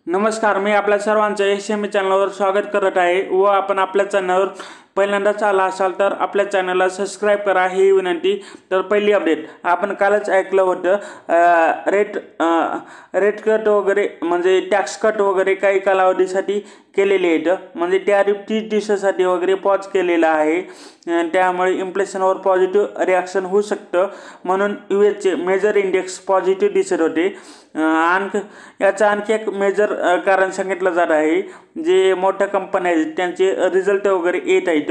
नमस्कार, मी आपल्या सर्वांचं एस.एम.ई चॅनलवर स्वागत करत आहे व आपण आपल्या चॅनलवर पहिल्यांदाच आला असाल तर आपल्या चॅनलला सबस्क्राईब करा ही विनंती। तर पहिली अपडेट आपण कालच ऐकलं होतं, रेट कट वगैरे म्हणजे टॅक्स कट वगैरे काही कालावधीसाठी केलेले आहेत, म्हणजे टॅरिफ 30 दिवसासाठी वगैरे पॉज केलेला आहे। त्यामुळे इन्फ्लेशनवर पॉझिटिव्ह रिॲक्शन होऊ शकतं, म्हणून यूएसचे मेजर इंडेक्स पॉझिटिव्ह दिसत होते। याचा आणखी एक मेजर कारण सांगितलं जात आहे, जे मोठ्या कंपन्या आहेत त्यांचे रिझल्ट वगैरे येत आहेत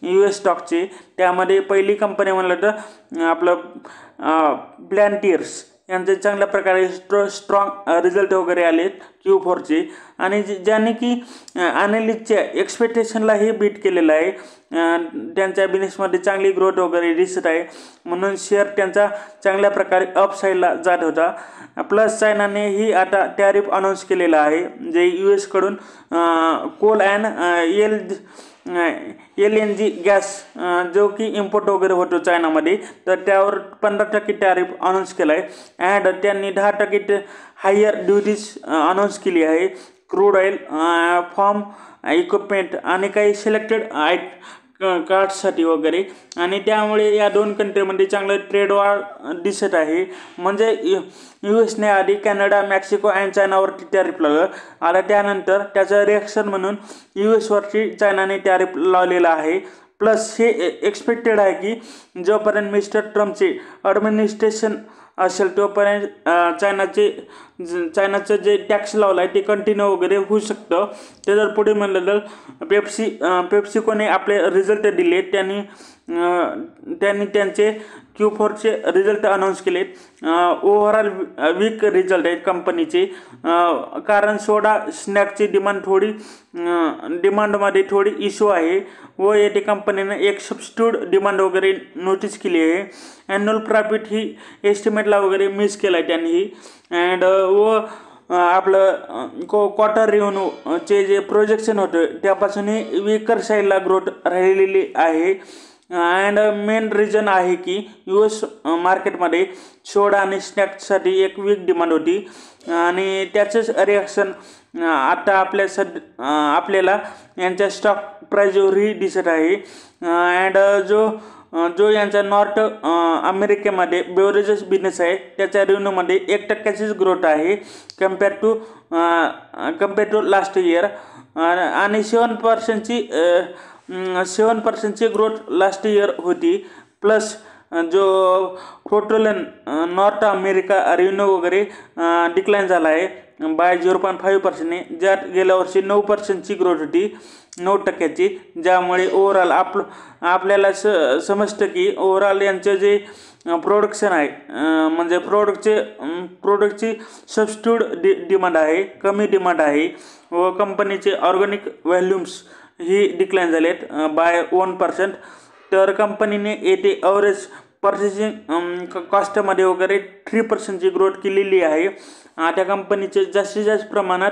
यूएस स्टॉकचे। त्यामध्ये पहिली कंपनी म्हणलं तर आपलं प्लॅन्टियर्स यांचे चांगल्या प्रकारे स्ट्रॉंग रिझल्ट वगैरे आलेत Q4चे, आणि ज्यांनी की ॲनालिस्टच्या एक्सपेक्टेशनलाही बीट केलेलं आहे। त्यांच्या बिझनेसमध्ये चांगली ग्रोथ वगैरे दिसत आहे, म्हणून शेअर त्यांचा चांगल्या प्रकारे अपसाईडला जात होता। प्लस चायनानेही आता टॅरिफ अनाऊन्स केलेला आहे, जे यूएसकडून कोल अँड LNG गॅस जो की इम्पोर्ट वगैरे होतो चायनामध्ये, तर त्यावर 15% टॅरिफ अनाऊन्स केला आहे। अँड त्यांनी 10% हायर ड्युटीज अनाऊन्स केली आहे क्रूड ऑइल, फार्म इक्विपमेंट आणि काही सिलेक्टेड कार्ड्ससाठी वगैरे, आणि त्यामुळे या दोन कंट्रीमध्ये चांगलं ट्रेड वॉर दिसत आहे। म्हणजे यूएसने आधी कॅनडा, मेक्सिको आणि चायनावरती टॅरिफ लावलं, आता त्यानंतर त्याचं रिॲक्शन म्हणून यूएसवरती चायनाने टॅरिफ लावलेला आहे। प्लस हे एक्सपेक्टेड आहे की जोपर्यंत मिस्टर ट्रम्पचे ॲडमिनिस्ट्रेशन असेल तोपर्यंत चायनाचं जे टॅक्स लावला आहे ते कंटिन्यू वगैरे होऊ शकतं। ते जर पुढे म्हणलं तर पेप्सिकोने आपले रिझल्ट दिले, त्यांनी त्यांचे Q4चे रिझल्ट अनाऊन्स केलेत। ओव्हरऑल वीक रिझल्ट आहेत कंपनीचे, कारण सोडा स्नॅकची डिमांडमध्ये थोडी इश्यू आहे व येथे कंपनीने एक सबस्टिट्यूट डिमांड वगैरे नोटीस केली आहे। ॲन्युअल प्रॉफिट ही एस्टिमेटला वगैरे मिस केला आहे त्यांनी, अँड व आपलं क्वार्टर रेव्हेन्यूचे जे प्रोजेक्शन होतं त्यापासूनही वीकर साईडला ग्रोथ राहिलेली आहे। अँड मेन रिझन आहे की यूएस मार्केटमध्ये सोडा आणि स्नॅक्ससाठी एक वीक डिमांड होती, आणि त्याचंच रिॲक्शन आता आपल्याला यांच्या स्टॉक प्राईजवरही दिसत आहे। अँड जो यांचा नॉर्थ अमेरिकेमध्ये बेवरेजेस बिझनेस आहे त्याच्या रेव्हेन्यूमध्ये 1%चीच ग्रोथ आहे कम्पेअर टू लास्ट इयर, आणि 7%ची ग्रोथ लास्ट इयर होती। प्लस जो टोटल नॉर्थ अमेरिका रेव्हेन्यू वगैरे डिक्लाइन झाला आहे बाय 0.5%ने, ज्यात गेल्या वर्षी 9%ची ग्रोथ होती, 9%ची, ज्यामुळे ओव्हरऑल आपल्याला समजतं की ओव्हरऑल यांचं जे प्रोडक्शन आहे, म्हणजे प्रोडक्टची सबस्टिट्यूट डिमांड आहे, कमी डिमांड आहे, व कंपनीचे ऑर्गॅनिक व्हॉल्यूम्स ही डिक्लाइन झालेत बाय 1%। तर कंपनीने येथे ॲव्हरेज पर्चेसिंग कॉस्टमध्ये वगैरे 3%ची ग्रोथ केलेली आहे। त्या कंपनीचे जास्तीत जास्त प्रमाणात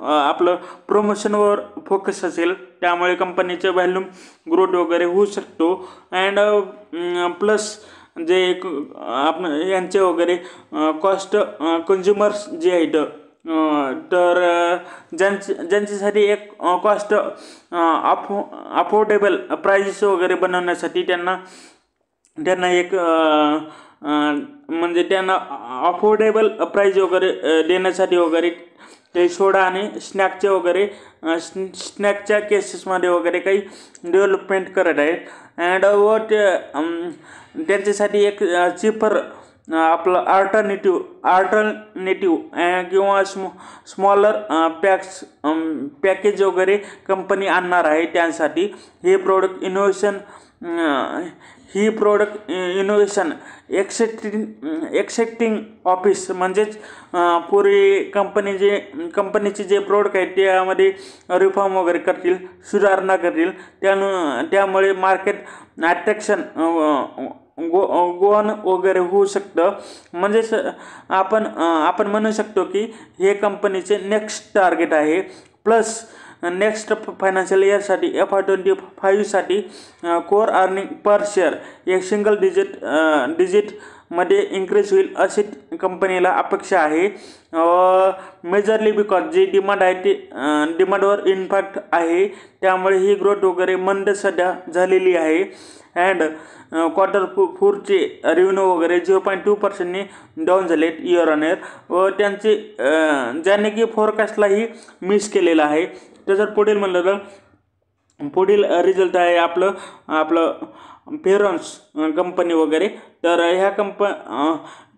आपलं प्रमोशनवर फोकस असेल, त्यामुळे कंपनीचे व्हॉल्यूम ग्रोथ वगैरे होऊ शकतो। अँड प्लस जे यांचे वगैरे कॉस्ट कन्झ्युमर्स जे आहेत, तर ज्यांच्यासाठी एक कॉस्ट अफोर्डेबल प्राइजेस वगैरे बनवण्यासाठी त्यांना एक म्हणजे त्यांना अफोर्डेबल प्राईज वगैरे देण्यासाठी वगैरे ते सोडा आणि स्नॅकच्या केसेसमध्ये वगैरे काही डेव्हलपमेंट करत आहेत। अँड व त्यांच्यासाठी एक चीपर आपलं अल्टरनेटिव्ह किंवा स्मॉलर पॅकेज वगैरे कंपनी आणणार आहे। त्यांसाठी ही प्रोडक्ट इनोव्हेशन एक्सेप्टिंग ऑफिस, म्हणजेच पूर्वी कंपनीचे जे प्रोडक्ट आहेत त्यामध्ये रिफॉर्म वगैरे करतील, सुधारणा करतील, त्यामुळे मार्केट अट्रॅक्शन गोवन वगैरे होऊ शकतं। म्हणजेच आपण म्हणू शकतो की हे कंपनीचे नेक्स्ट टार्गेट आहे। प्लस नेक्स्ट फायनान्शियल इयरसाठी FY25साठी कोर अर्निंग पर शेअर एक सिंगल डिजिटमध्ये इन्क्रीज होईल अशी कंपनीला अपेक्षा आहे, मेजरली बिकॉज जी डिमांड आहे ती डिमांडवर इम्पॅक्ट आहे, त्यामुळे ही ग्रोथ वगैरे मंद सध्या झालेली आहे. अँड Q4चे रेव्हेन्यू वगैरे 0.2%ने डाऊन झालेत इयर ऑन इयर, व त्यांचे ज्याने की फोरकास्टलाही मिस केलेला आहे. तर जर पुढील म्हणलं तर पुढील रिझल्ट आहे आपलं फेरॉन्स कंपनी वगैरे. तर ह्या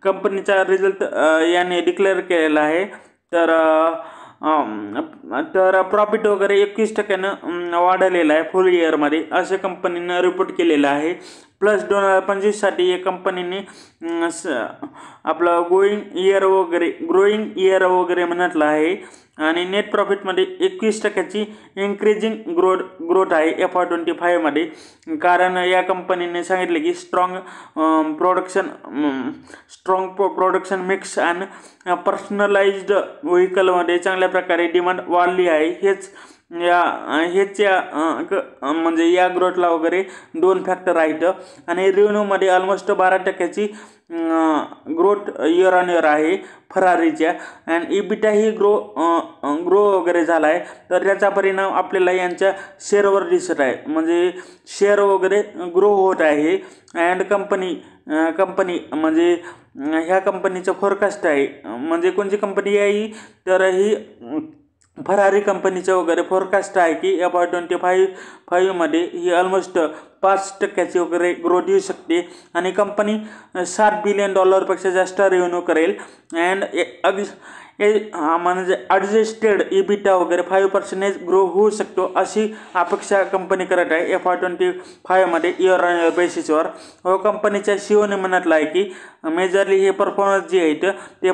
कंपनीचा रिझल्ट याने डिक्लेअर केलेला आहे. तर प्रॉफिट वगैरे 21% वाढलेला आहे फुल इयरमध्ये, असे कंपनीनं रिपोर्ट केलेलं आहे. प्लस 2025साठी या कंपनीने आपलं ग्रोईंग इयर वगैरे म्हटलं आहे. आणि नेट प्रॉफिटमध्ये 21%ची इन्क्रीजिंग ग्रोथ आहे FY25 मध्ये. कारण या कंपनीने सांगितले की स्ट्रॉंग प्रोडक्शन मिक्स आणि पर्सनलाइज्ड व्हेकलमध्ये चांगल्या प्रकारे डिमांड वाढली आहे. म्हणजे या ग्रोथला वगैरे 2 फॅक्टर आहेत. आणि रेव्हेन्यूमध्ये ऑलमोस्ट 12%ची ग्रोथ इयर ऑन इयर आहे फरारीच्या. अँड EBITDA ही ग्रो वगैरे झाला आहे. तर त्याचा परिणाम आपल्याला यांच्या शेअरवर दिसत आहे, म्हणजे शेअर वगैरे ग्रो होत आहे. अँड कंपनी म्हणजे ह्या कंपनीचं फोरकास्ट आहे, म्हणजे कोणती कंपनी आहे तर ही फरारी कंपनीचं वगैरे फोरकास्ट आहे की FY25 मध्ये ही ऑलमोस्ट 5% वगैरे ग्रोथ येऊ शकते. आणि कंपनी $7 बिलियन पेक्षा जास्त रेव्हेन्यू करेल. अँड म्हणजे ॲडजस्टेड EBITDA वगैरे 5% ग्रो होऊ शकतो, अशी अपेक्षा कंपनी करत आहे FY25 मध्ये इयर ऑन इयर बेसिसवर. व कंपनीच्या CEOने म्हटलं आहे की मेजरली हे परफॉर्मन्स जे आहेत ते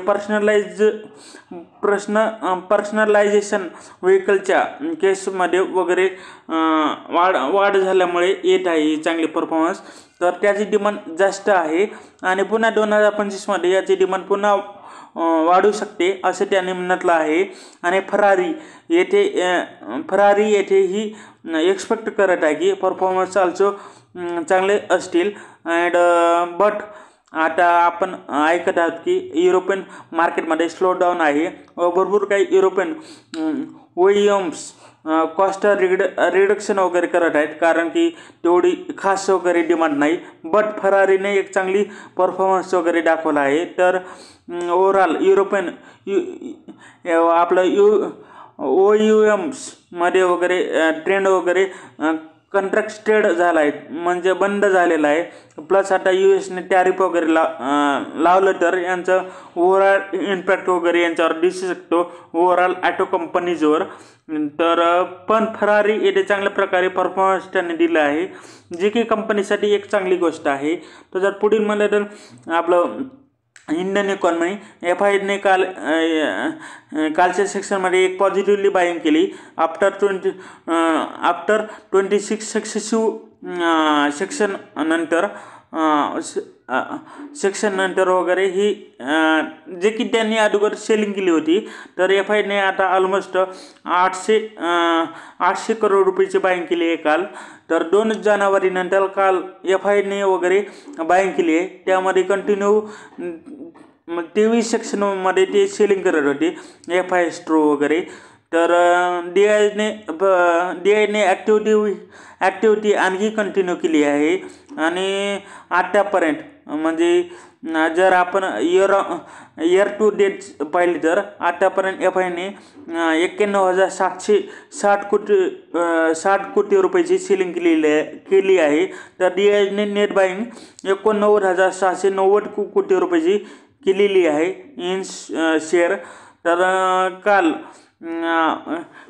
पर्सनलायझेशन व्हेकलच्या केसमध्ये वगैरे वाढ झाल्यामुळे येत आहे चांगली परफॉर्मन्स. तर त्याची डिमांड जास्त आहे आणि पुन्हा 2025 मध्ये याची डिमांड पुन्हा वाढू शकते असे त्याने म्हटलं आहे. आणि फरारी येथे ही एक्सपेक्ट करत आहे की परफॉर्मन्स ऑल्सो चांगले असतील. अँड बट आता आपण ऐकत आहोत की युरोपियन मार्केटमध्ये स्लो डाऊन आहे व भरपूर काही युरोपियन OEMs कॉस्ट रिडक्शन वगैरे करत आहेत, कारण की तेवढी खास वगैरे डिमांड नाही. बट फरारीने एक चांगली परफॉर्मन्स वगैरे दाखवला आहे. तर ओव्हरऑल युरोपियन आपलं OEMs मध्ये वगैरे ट्रेंड वगैरे कंट्रॅक्टेड झाला आहे, म्हणजे बंद झालेला आहे. प्लस आता USने टॅरिफ वगैरे लावलं तर यांचं ओव्हरऑल इम्पॅक्ट वगैरे यांच्यावर दिसू शकतो ओव्हरऑल ॲटो कंपनीजवर. तर पण फरारी येथे चांगल्या प्रकारे परफॉर्मन्स त्यांनी दिला आहे, जे की कंपनीसाठी एक चांगली गोष्ट आहे. तर जर पुढील म्हणलं तर आपलं इंडियन इकॉनॉमी FIने कालच्या सेक्शनमध्ये एक पॉझिटिव्हली बाईंग केली. आफ्टर 26 सक्सेसिव्ह सेक्शन नंतर वगैरे ही जे की त्यांनी अगोदर सेलिंग केली होती. तर FIने आता ऑलमोस्ट 800 करोड रुपयाची बाईंग केली आहे काल. तर 2 जानेवारी नंतर काल FIने वगैरे बाईंग केली आहे. त्यामध्ये कंटिन्यू 23 सेक्शनमध्ये ते सेलिंग करत होते FI स्ट्रो वगैरे. तर DIने ॲक्टिव्हिटी आणखी कंटिन्यू केली आहे. आणि आतापर्यंत म्हणजे जर आपण इयर टू डेट पाहिली तर आतापर्यंत FIने 91,760 कोटी रुपयाची सेलिंग केली आहे. तर DIने नेट बाईंग 89,690 कोटी रुपयाची केलेली आहे इन शेअर. तर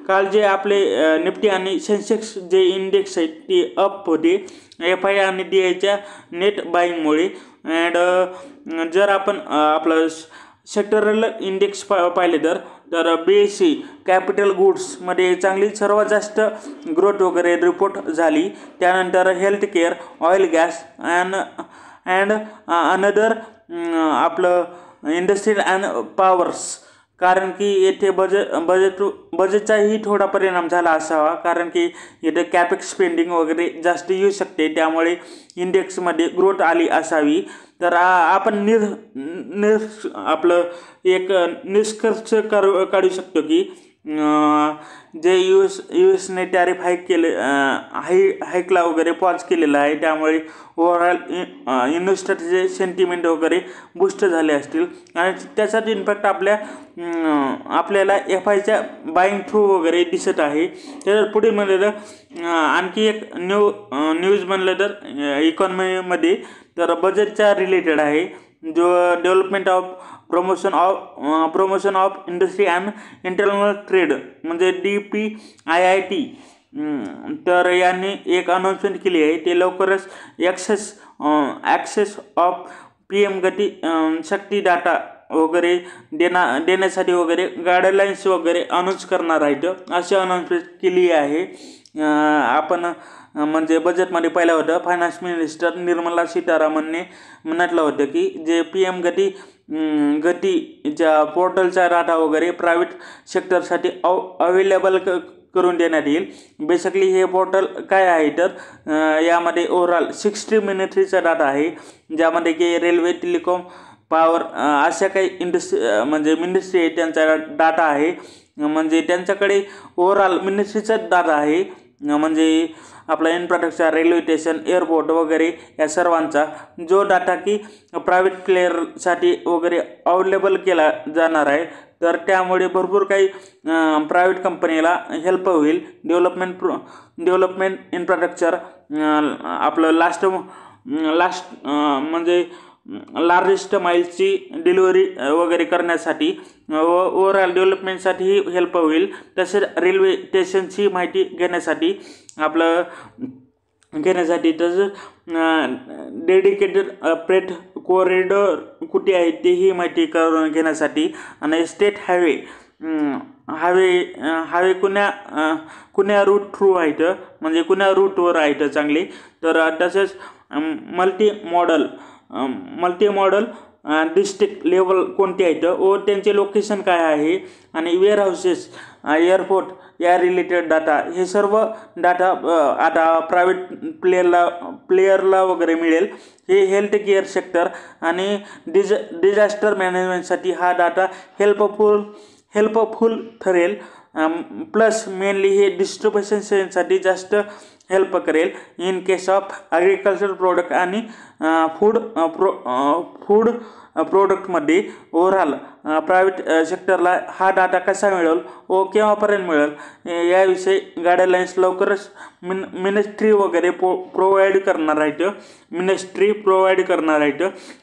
काल जे आपले निफ्टी आणि सेन्सेक्स जे इंडेक्स आहेत ते अप होते FI आणि DIच्या नेट बाईंगमुळे. अँड जर आपण आपलं सेक्टरल इंडेक्स पाहिले तर BSE कॅपिटल गुड्समध्ये चांगली सर्वात जास्त ग्रोथ वगैरे रिपोर्ट झाली. त्यानंतर health care, oil gas and another आपलं इंडस्ट्रियल अँड पॉवर्स कारण की येथे बजेटचाही थोडा परिणाम झाला असावा, कारण की इथे कॅपेक्स स्पेंडिंग वगैरे जास्त येऊ शकते, त्यामुळे इंडेक्समध्ये ग्रोथ आली असावी. तर आपण आपलं एक निष्कर्ष काढू शकतो की जे यूएसने टॅरिफ हाईकला वगैरे पॉज केलेला आहे, त्यामुळे ओव्हरऑल इन्व्हेस्टरचे सेंटिमेंट वगैरे बूस्ट झाले असतील आणि त्याचाच इम्पॅक्ट आपल्याला FIच्या बाईंग थ्रू वगैरे दिसत आहे. तर पुढे म्हणलं तर आणखी एक न्यूज म्हणलं तर इकॉनॉमीमध्ये तर बजेटच्या रिलेटेड आहे, जो development of promotion of industry and internal trade म्हणजे DPIIT. तर यांनी एक अनाउन्समेंट केली आहे, ते लवकरच ॲक्सेस ऑफ PM गती शक्ती डाटा वगैरे देण्यासाठी वगैरे गाईडलाईन्स वगैरे अनाऊन्स करणार आहेत, अशी अनाउन्समेंट केली आहे. आपण म्हणजे बजेटमध्ये पाहिलं होतं, फायनान्स मिनिस्टर निर्मला सीतारामनने म्हटलं होतं की जे PM गतीच्या पोर्टलचा डाटा वगैरे प्रायव्हेट सेक्टरसाठी अवेलेबल करून देण्यात येईल. बेसिकली हे पोर्टल काय आहे तर यामध्ये ओव्हरऑल 60 मिनिट्रीचा डाटा आहे, ज्यामध्ये की रेल्वे, टेलिकॉम, पॉवर अशा काही मिनिस्ट्री आहे त्यांचा डाटा आहे. म्हणजे त्यांच्याकडे ओव्हरऑल मिनिस्ट्रीचा डाटा आहे, म्हणजे आपला इन्फ्रास्ट्रक्चर, रेल्वे स्टेशन, एअरपोर्ट वगैरे या सर्वांचा जो डाटा की प्रायव्हेट प्लेयरसाठी वगैरे अवेलेबल केला जाणार आहे. तर त्यामुळे भरपूर काही प्रायव्हेट कंपनीला हेल्प होईल. डेव्हलपमेंट इन्फ्रास्ट्रक्चर आपलं लास्ट म्हणजे लार्जेस्ट माईलची डिलिव्हरी वगैरे करण्यासाठी व ओव्हरऑल डेव्हलपमेंटसाठीही हेल्प होईल. तसेच रेल्वे स्टेशनची माहिती घेण्यासाठी तसंच डेडिकेटेड फ्रेट कॉरिडॉर कुठे आहे तेही माहिती करून घेण्यासाठी आणि स्टेट हायवे कुण्या रूट थ्रू आहेत, म्हणजे कुण्या रूटवर आहेत चांगले. तर तसेच मल्टी मॉडल डिस्ट्रिक्ट लेवल कोणते आहेत व त्यांचे लोकेशन काय आहे आणि वेअरहाऊसेस, एअरपोर्ट या रिलेटेड डाटा, हे सर्व डाटा आता प्रायव्हेट प्लेयरला वगैरे मिळेल. हे हेल्थ केअर सेक्टर आणि डिझास्टर मॅनेजमेंटसाठी हा डाटा हेल्पफुल ठरेल. प्लस मेनली हे डिस्ट्रिब्युशनसाठी जास्त हेल्प करेल in case of agriculture product आणि फूड प्रोडक्टमध्ये. ओव्हरऑल प्रायव्हेट सेक्टरला हा डाटा कसा मिळेल व केव्हापर्यंत मिळेल याविषयी गाईडलाईन्स लवकरच मिनिस्ट्री वगैरे प्रोव्हाइड करणार आहेत.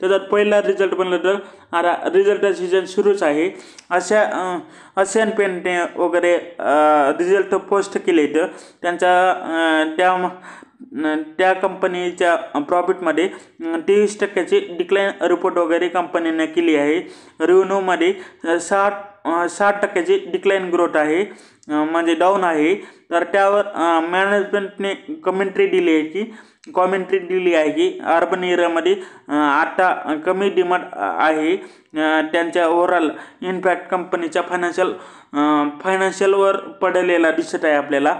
त्याच्यात पहिला रिझल्ट बनलं तर आता रिझल्टचा सीझन सुरूच आहे. ASEAN पेंटने वगैरे रिझल्ट पोस्ट केले तर त्या कंपनीच्या प्रॉफिटमध्ये 23% डिक्लाइन रिपोर्ट वगैरे कंपनीने केली आहे. रेव्हेन्यूमध्ये 60% डिक्लाइन ग्रोथ आहे, म्हणजे डाऊन आहे. तर त्यावर मॅनेजमेंटने कमेंट्री दिली आहे की अर्बन एरियामध्ये आता कमी डिमांड आहे. त्यांच्या ओव्हरऑल इम्पॅक्ट कंपनीच्या फायनान्शियलवर पडलेला दिसत आहे आपल्याला.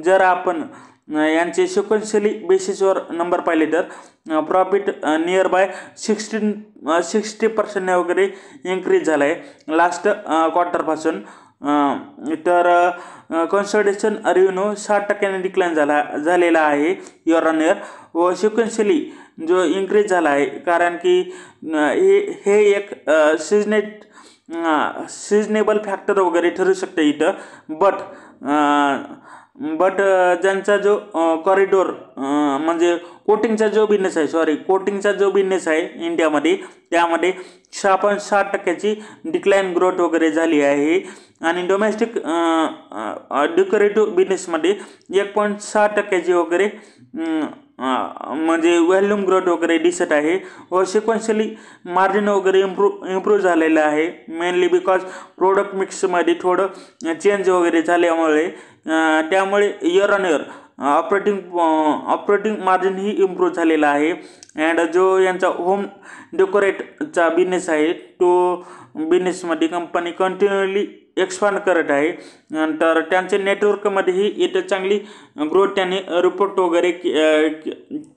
जर आपण यांचे सिक्वेन्शियली बेसिसवर नंबर पाहिले तर प्रॉफिट नियर बाय 60% वगैरे इन्क्रीज झाला आहे लास्ट क्वार्टरपासून. तर कन्सॉलिडेशन रेव्हेन्यू 60% डिक्लाइन झालेला आहे इयर ऑन इयर व सिक्वेन्शियली जो इन्क्रीज झाला आहे, कारण की हे एक सिजनेबल फॅक्टर वगैरे ठरू शकते इथं. बट ज्यांचा जो कॉरिडोर म्हणजे कोटिंगचा जो बिझनेस आहे इंडियामध्ये, त्यामध्ये 6.60% डिक्लाइन ग्रोथ वगैरे झाली आहे आणि डोमेस्टिक डेकोरेटिव्ह बिझनेसमध्ये 1.6% वगैरे म्हणजे व्हॉल्यूम ग्रोथ वगैरे दिसत आहे व सिक्वेन्शियली मार्जिन वगैरे इम्प्रूव्ह झालेलं आहे, मेनली बिकॉज प्रोडक्ट मिक्समध्ये थोडं चेंज वगैरे झाल्यामुळे. त्यामुळे year on year operating margin he improve झालेला आहे. अँड जो यांचा होम डेकोरेटचा बिझनेस आहे तो बिझनेसमध्ये कंपनी कंटिन्युअली एक्सपांड करत आहे. तर त्यांच्या नेटवर्कमध्येही इथं चांगली ग्रोथ त्यांनी रिपोर्ट वगैरे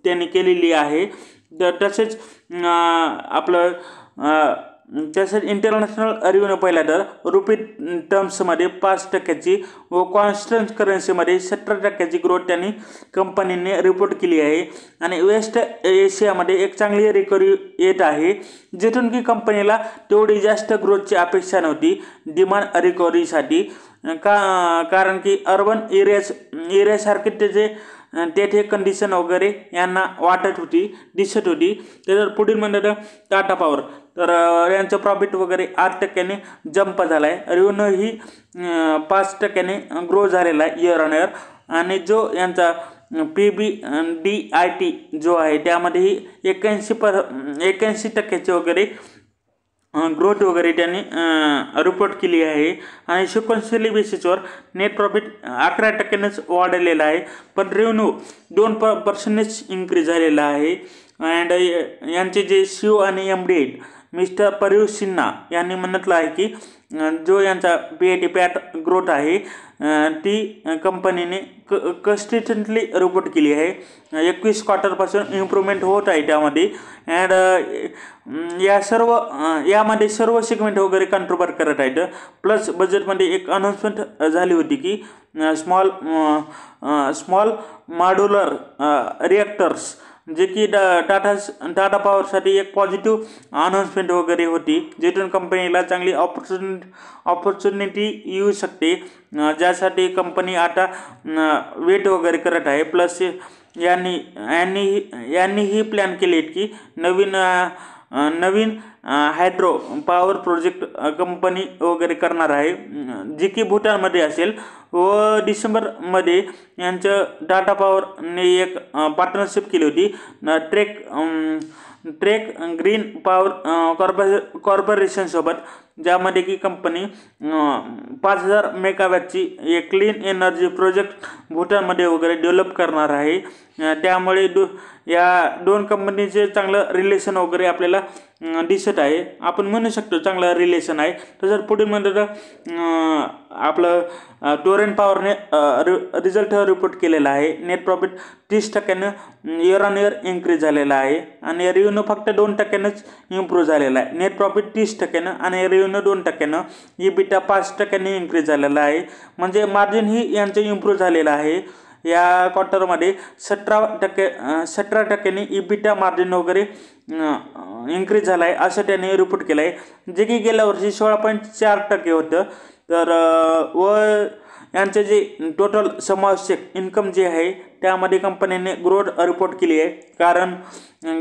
त्यांनी केलेली आहे. तसेच आपलं तसेच इंटरनॅशनल रेव्हेन्यू पाहिला तर रुपी टर्म्समध्ये 5% व कॉन्स्टंट करन्सीमध्ये 17% ग्रोथ त्यांनी कंपनीने रिपोर्ट केली आहे. आणि वेस्ट एशियामध्ये एक चांगली रिकव्हरी येत आहे, जिथून की कंपनीला तेवढी जास्त ग्रोथची अपेक्षा नव्हती डिमांड रिकव्हरीसाठी. कारण की अर्बन एरियासारखे त्याचे तेथे कंडिशन वगैरे यांना दिसत होती. तर पुढील म्हणलं तर टाटा पॉवर, तर यांचं प्रॉफिट वगैरे 8% जंप झाला आहे. रेव्हेन्यू ही 5% ग्रो झालेला आहे इयर ऑन इयर. आणि जो यांचा PBDIT जो आहे त्यामध्येही 81% वगैरे ग्रोथ वगैरे त्यांनी रिपोर्ट केली आहे. आणि सिक्वेन्शियली बेसिसवर नेट प्रॉफिट 11%नेच वाढलेला आहे, पण रेव्हेन्यू 2% इन्क्रीज झालेला आहे. अँड यांचे जे CEO आणि MD आहेत मिस्टर परेश सिन्हा यांनी म्हटलं आहे की जो यांचा पॅट ग्रोथ आहे ती कंपनीने कन्सिस्टंटली रिपोर्ट केली आहे. 21 क्वार्टरपासून इम्प्रूव्हमेंट होत आहे त्यामध्ये. अँड यामध्ये सर्व सेगमेंट वगैरे कंट्रीब्यूट करत आहेत. प्लस बजेटमध्ये एक अनाउन्समेंट झाली होती की स्मॉल मॉड्युलर रिॲक्टर्स, जे की टाटा पॉवरसाठी एक पॉझिटिव्ह अनाउन्समेंट वगैरे होती, जिथून कंपनीला चांगली ऑपॉर्च्युनिटी येऊ शकते, ज्यासाठी कंपनी आता वेट वगैरे करत आहे. प्लस यांनीही प्लॅन केले की नवीन हायड्रो पॉवर प्रोजेक्ट कंपनी वगैरे करणार आहे, जी की भूटानमध्ये असेल. व डिसेंबरमध्ये यांचं टाटा पॉवरने एक पार्टनरशिप केली होती ट्रेक ग्रीन पॉवर कॉर्पोरेशनसोबत, ज्यामध्ये की कंपनी 5000 मेगावॅटची एक क्लीन एनर्जी प्रोजेक्ट भूटानमध्ये वगैरे डेव्हलप करणार आहे. त्यामुळे या दोन कंपनीचे चांगलं रिलेशन वगैरे आपल्याला दिसत आहे. आपण म्हणू शकतो चांगलं रिलेशन आहे. तसंच पुढे म्हणलं तर आपलं टोरेंट पॉवरने रिझल्ट रिपोर्ट केलेला आहे. Net profit 30% year on year increase झालेला आहे. आणि रेव्हेन्यू फक्त 2%नेच इम्प्रूव्ह झालेला आहे. नेट प्रॉफिट 30% आणि रेव्हेन्यू 2%, EBITDA 5% इन्क्रीज झालेला आहे. म्हणजे मार्जिन ही यांचं इम्प्रूव्ह झालेलं आहे. या क्वार्टरमध्ये 17% EBITDA मार्जिन वगैरे इन्क्रीज झाला आहे असं त्यांनी रिपोर्ट केलं आहे, जे की गेल्या वर्षी 16.4% होतं. तर व यांचे जे टोटल समावेशक इन्कम जे आहे त्यामध्ये कंपनीने ग्रोथ रिपोर्ट केली आहे. कारण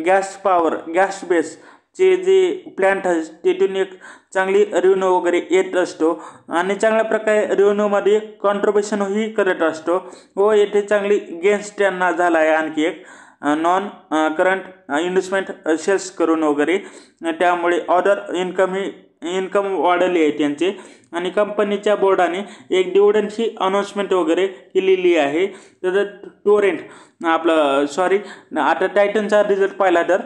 गॅस बेसचे जे प्लॅन्ट आहे तिथून एक चांगली रेव्हेन्यू वगैरे येत असतो आणि चांगल्या प्रकारे रेव्हेन्यूमध्ये कॉन्ट्रिब्युशनही करत असतो. व येथे चांगली गेन्स त्यांना झाला आहे आणखी एक नॉन करंट इन्व्हेस्टमेंट सेल्स करून वगैरे. त्यामुळे ऑर्डर इन्कम वाढली आहे त्यांचे. आणि कंपनीच्या बोर्डाने एक डिव्हिडंडची अनाउन्समेंट वगैरे केलेली आहे. तर टोरेंट आता टायटनचा रिझल्ट पाहिला तर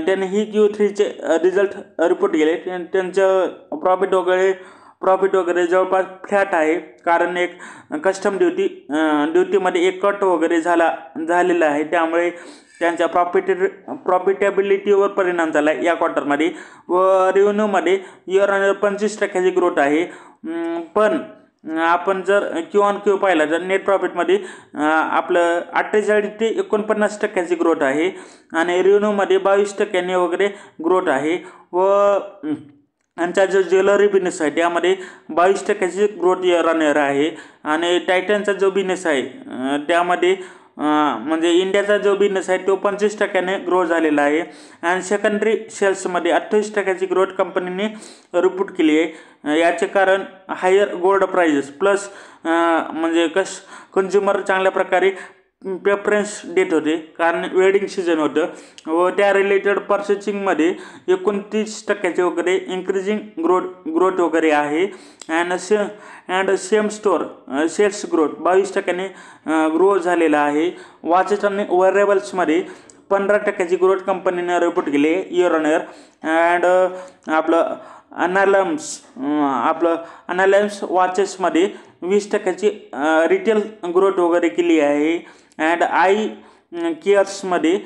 त्यांनी ही Q3चे रिझल्ट रिपोर्ट केले. त्यांचं प्रॉफिट वगैरे जवळपास फ्लॅट आहे, कारण एक कस्टम ड्युटीमध्ये एक कट वगैरे झालेला आहे. त्यामुळे त्यांच्या प्रॉफिटेबिलिटीवर परिणाम झाला आहे या क्वार्टरमध्ये. व रेव्हेन्यूमध्ये इयर ऑन इयर 25% ग्रोथ आहे. पण आपण जर Q-on-Q पाहिला तर नेट प्रॉफिटमध्ये आपलं 48 ते 49% ग्रोथ आहे. आणि रेव्हेन्यूमध्ये 22% वगैरे ग्रोथ आहे. व यांचा जो ज्वेलरी बिझनेस आहे त्यामध्ये 22% ग्रोथ इयर ऑन इयर आहे. आणि टायटनचा जो बिझनेस आहे त्यामध्ये म्हणजे इंडियाचा जो बिझनेस आहे तो 25% ग्रो झालेला आहे. आणि सेकंडरी सेल्समध्ये 28% ग्रोथ कंपनीने रिपोर्ट केली आहे. याचे कारण हायर गोल्ड प्राइजेस प्लस म्हणजे कंझ्युमर चांगल्या प्रकारे प्रेफरन्स देत होते, कारण वेडिंग सीझन होतं व त्या रिलेटेड पर्चेसिंगमध्ये 29% वगैरे इंक्रीजिंग ग्रोथ वगैरे आहे. And same store sales growth 22% grow झालेला आहे. वॉचेस आणि वेअरेबल्समध्ये 15% ग्रोथ कंपनीने रिपोर्ट केली आहे इयर ऑन इयर. अँड आपलं अनालम्स वॉचेसमध्ये 20% रिटेल ग्रोथ वगैरे केली आहे. अँड आय केअर्समध्ये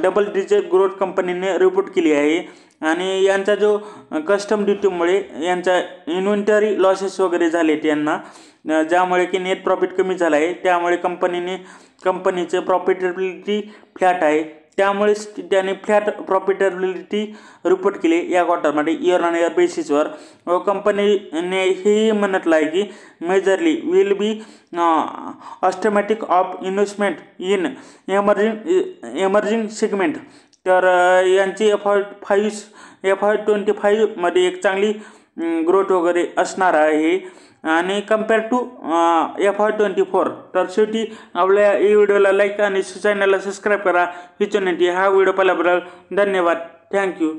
डबल डिजिट ग्रोथ कंपनीने रिपोर्ट केली आहे. आणि यांचा जो कस्टम ड्युटीमुळे यांचा इन्व्हेंटरी लॉसेस वगैरे झाले त्यांना, ज्यामुळे की नेट प्रॉफिट कमी झाला आहे. त्यामुळे कंपनीचं प्रॉफिटेबिलिटी फ्लॅट आहे. त्यामुळेच त्याने फ्लॅट प्रॉफिटेबिलिटी रिपोर्ट केली या क्वार्टरमध्ये इयर ऑन इयर बेसिसवर. व कंपनीने हेही म्हटलं आहे की मेजरली विल बी ऑस्टमॅटिक of investment in emerging segment. तर यांची FY25 मध्ये एक चांगली ग्रोथ वगैरे असणार आहे आणि कम्पेअर टू FY24. तर शेवटी आपल्या या व्हिडिओला लाईक आणि चॅनलला सबस्क्राईब करा. विचारण्याची हा व्हिडिओ पाहिल्याबद्दल धन्यवाद. थँक्यू.